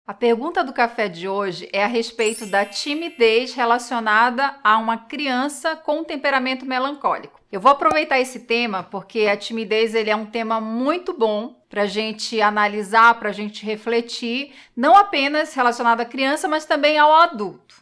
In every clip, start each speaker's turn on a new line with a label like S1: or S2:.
S1: A pergunta do café de hoje é a respeito da timidez relacionada a uma criança com temperamento melancólico. Eu vou aproveitar esse tema porque a timidez ele é um tema muito bom para a gente analisar, para a gente refletir, não apenas relacionado à criança, mas também ao adulto.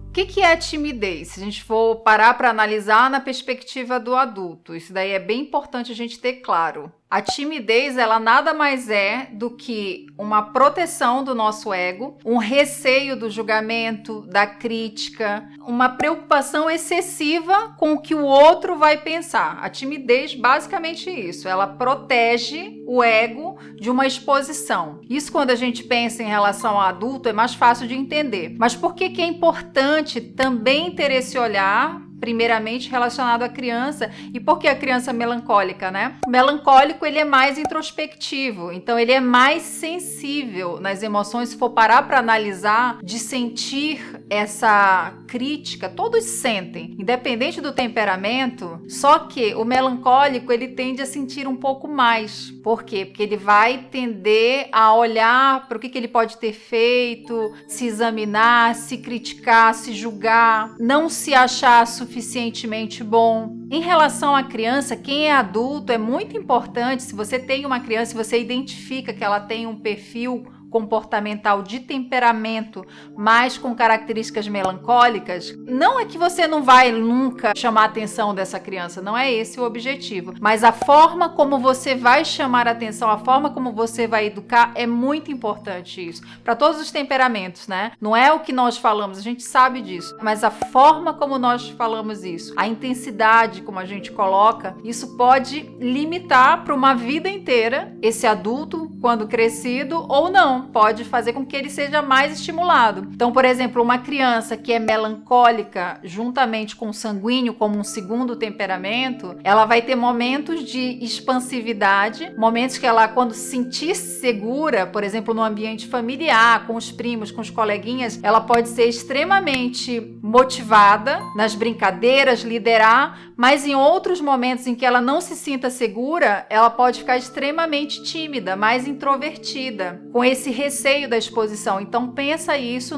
S1: O que é a timidez? Se a gente for parar para analisar na perspectiva do adulto, isso daí é bem importante a gente ter claro. A timidez, ela nada mais é do que uma proteção do nosso ego, um receio do julgamento, da crítica, uma preocupação excessiva com o que o outro vai pensar. A timidez, basicamente isso, ela protege o ego de uma exposição. Isso quando a gente pensa em relação ao adulto é mais fácil de entender. Mas por que é importante também ter esse olhar primeiramente relacionado à criança? E por que a criança melancólica, né? O melancólico, ele é mais introspectivo, então ele é mais sensível nas emoções. Se for parar para analisar, de sentir essa crítica, todos sentem, independente do temperamento, só que o melancólico, ele tende a sentir um pouco mais. Por quê? Porque ele vai tender a olhar para o que ele pode ter feito, se examinar, se criticar, se julgar, não se achar suficientemente bom. Em relação à criança, quem é adulto, é muito importante, se você tem uma criança e você identifica que ela tem um perfil comportamental de temperamento, mas com características melancólicas, não é que você não vai nunca chamar a atenção dessa criança, não é esse o objetivo, mas a forma como você vai chamar a atenção, a forma como você vai educar, é muito importante isso, para todos os temperamentos, né? Não é o que nós falamos, a gente sabe disso, mas a forma como nós falamos isso, a intensidade como a gente coloca, isso pode limitar para uma vida inteira esse adulto, quando crescido, ou não, pode fazer com que ele seja mais estimulado. Então, por exemplo, uma criança que é melancólica juntamente com o sanguíneo como um segundo temperamento, ela vai ter momentos de expansividade, momentos que ela, quando se sentir segura, por exemplo, no ambiente familiar, com os primos, com os coleguinhas, ela pode ser extremamente motivada nas brincadeiras, liderar, mas em outros momentos em que ela não se sinta segura, ela pode ficar extremamente tímida, mais introvertida, com esse receio da exposição. Então pensa isso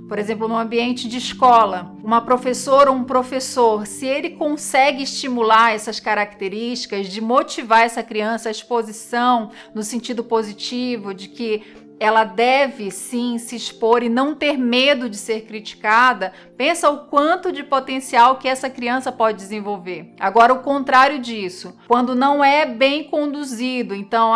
S1: por exemplo, num ambiente de escola. Uma professora ou um professor, se ele consegue estimular essas características de motivar essa criança à exposição no sentido positivo, de que ela deve sim se expor e não ter medo de ser criticada, pensa o quanto de potencial que essa criança pode desenvolver. Agora, o contrário disso, quando não é bem conduzido, então,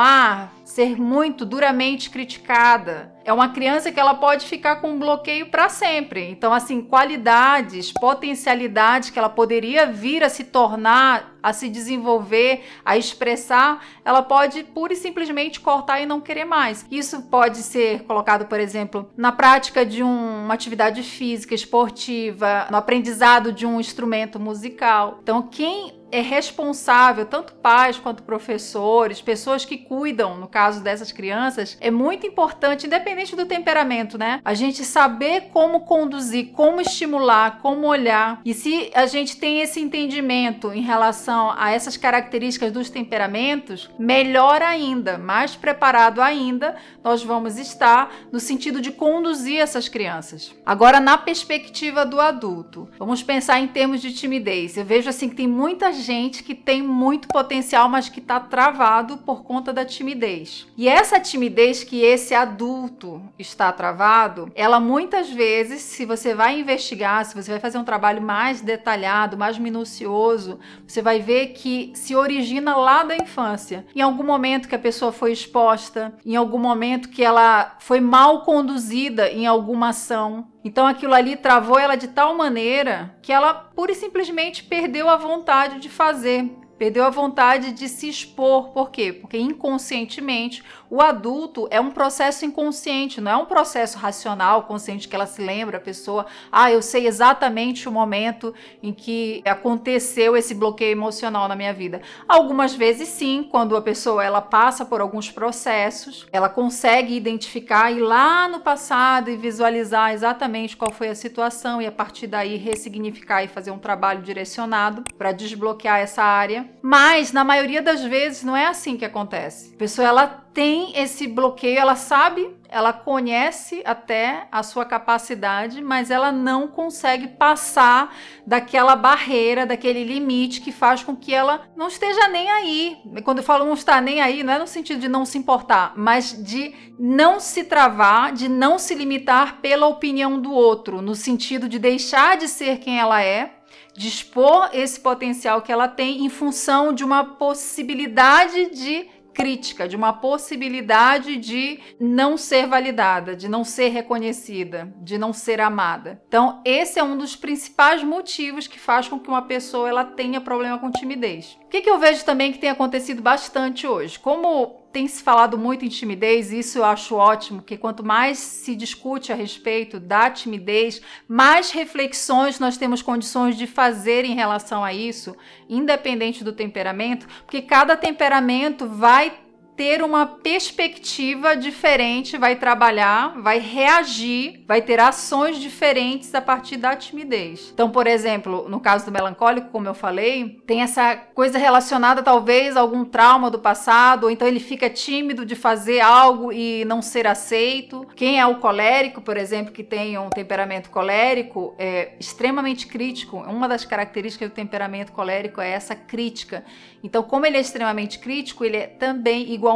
S1: ser muito duramente criticada, é uma criança que ela pode ficar com um bloqueio para sempre. Então, assim, qualidades, potencialidades que ela poderia vir a se tornar, a se desenvolver, a expressar, ela pode pura e simplesmente cortar e não querer mais. Isso pode ser colocado, por exemplo, na prática de uma atividade física, esportiva, no aprendizado de um instrumento musical. Então, quem é responsável, tanto pais quanto professores, pessoas que cuidam, no caso dessas crianças, é muito importante, independente do temperamento, né? A gente saber como conduzir, como estimular, como olhar. E se a gente tem esse entendimento em relação a essas características dos temperamentos, melhor ainda, mais preparado ainda, nós vamos estar no sentido de conduzir essas crianças. Agora, na perspectiva do adulto, vamos pensar em termos de timidez. Eu vejo assim que tem muita gente que tem muito potencial, mas que está travado por conta da timidez. E essa timidez que esse adulto está travado, ela muitas vezes, se você vai investigar, se você vai fazer um trabalho mais detalhado, mais minucioso, você vai ver que se origina lá da infância. Em algum momento que a pessoa foi exposta, em algum momento que ela foi mal conduzida em alguma ação. Então aquilo ali travou ela de tal maneira que ela pura e simplesmente perdeu a vontade de fazer. Perdeu a vontade de se expor. Por quê? Porque inconscientemente o adulto é um processo inconsciente, não é um processo racional, consciente, que ela se lembra, a pessoa, eu sei exatamente o momento em que aconteceu esse bloqueio emocional na minha vida. Algumas vezes sim, quando a pessoa ela passa por alguns processos, ela consegue identificar, ir lá no passado e visualizar exatamente qual foi a situação e a partir daí ressignificar e fazer um trabalho direcionado para desbloquear essa área. Mas, na maioria das vezes, não é assim que acontece. A pessoa, ela tem esse bloqueio, ela sabe, ela conhece até a sua capacidade, mas ela não consegue passar daquela barreira, daquele limite que faz com que ela não esteja nem aí. Quando eu falo não estar nem aí, não é no sentido de não se importar, mas de não se travar, de não se limitar pela opinião do outro, no sentido de deixar de ser quem ela é, de expor esse potencial que ela tem em função de uma possibilidade de crítica, de uma possibilidade de não ser validada, de não ser reconhecida, de não ser amada. Então, esse é um dos principais motivos que faz com que uma pessoa ela tenha problema com timidez. O que eu vejo também que tem acontecido bastante hoje? Como tem se falado muito em timidez, isso eu acho ótimo, que quanto mais se discute a respeito da timidez, mais reflexões nós temos condições de fazer em relação a isso, independente do temperamento, porque cada temperamento vai ter uma perspectiva diferente, vai trabalhar, vai reagir, vai ter ações diferentes a partir da timidez. Então, por exemplo, no caso do melancólico, como eu falei, tem essa coisa relacionada talvez a algum trauma do passado, ou então ele fica tímido de fazer algo e não ser aceito. Quem é o colérico, por exemplo, que tem um temperamento colérico, é extremamente crítico. Uma das características do temperamento colérico é essa crítica. Então, como ele é extremamente crítico, ele é também igualmente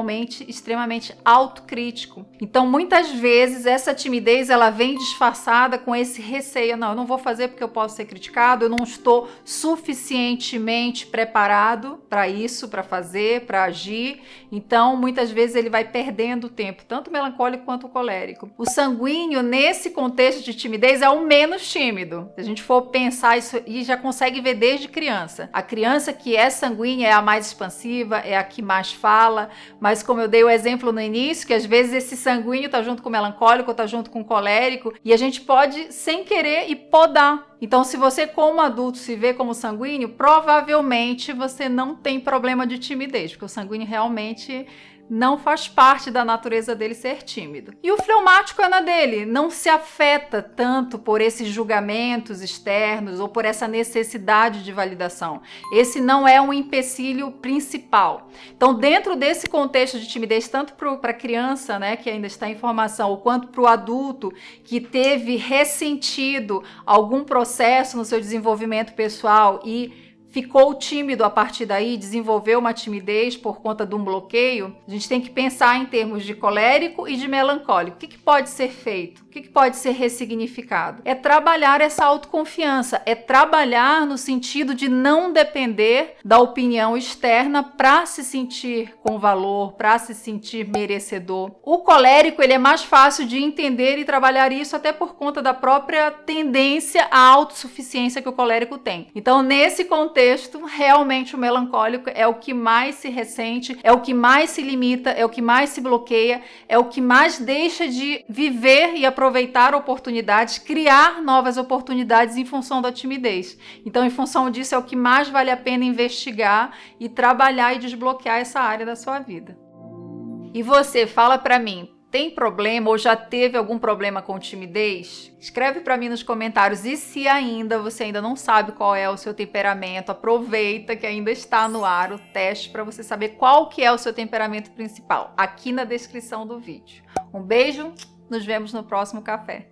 S1: extremamente autocrítico. Então, muitas vezes, essa timidez ela vem disfarçada com esse receio. Não, eu não vou fazer porque eu posso ser criticado, eu não estou suficientemente preparado para isso, para fazer, para agir. Então, muitas vezes, ele vai perdendo tempo, tanto o melancólico quanto o colérico. O sanguíneo, nesse contexto de timidez, é o menos tímido. Se a gente for pensar isso, e já consegue ver desde criança. A criança que é sanguínea é a mais expansiva, é a que mais fala, mas como eu dei o exemplo no início, que às vezes esse sanguíneo tá junto com o melancólico, tá junto com o colérico, e a gente pode, sem querer, ir podar. Então, se você como adulto se vê como sanguíneo, provavelmente você não tem problema de timidez, porque o sanguíneo realmente não faz parte da natureza dele ser tímido. E o fleumático é na dele, não se afeta tanto por esses julgamentos externos ou por essa necessidade de validação. Esse não é um empecilho principal. Então, dentro desse contexto de timidez, tanto para a criança, né, que ainda está em formação, ou quanto para o adulto que teve ressentido algum processo no seu desenvolvimento pessoal e ficou tímido a partir daí, desenvolveu uma timidez por conta de um bloqueio, a gente tem que pensar em termos de colérico e de melancólico. O que pode ser feito? O que pode ser ressignificado? É trabalhar essa autoconfiança, é trabalhar no sentido de não depender da opinião externa para se sentir com valor, para se sentir merecedor. O colérico, ele é mais fácil de entender e trabalhar isso até por conta da própria tendência à autossuficiência que o colérico tem. Então, nesse contexto, realmente o melancólico é o que mais se ressente, é o que mais se limita, é o que mais se bloqueia, é o que mais deixa de viver e aproveitar oportunidades, criar novas oportunidades em função da timidez. Então, em função disso, é o que mais vale a pena investigar e trabalhar e desbloquear essa área da sua vida. E você, fala pra mim, tem problema ou já teve algum problema com timidez? Escreve para mim nos comentários. E se ainda você ainda não sabe qual é o seu temperamento, aproveita que ainda está no ar o teste para você saber qual que é o seu temperamento principal, aqui na descrição do vídeo. Um beijo, nos vemos no próximo café.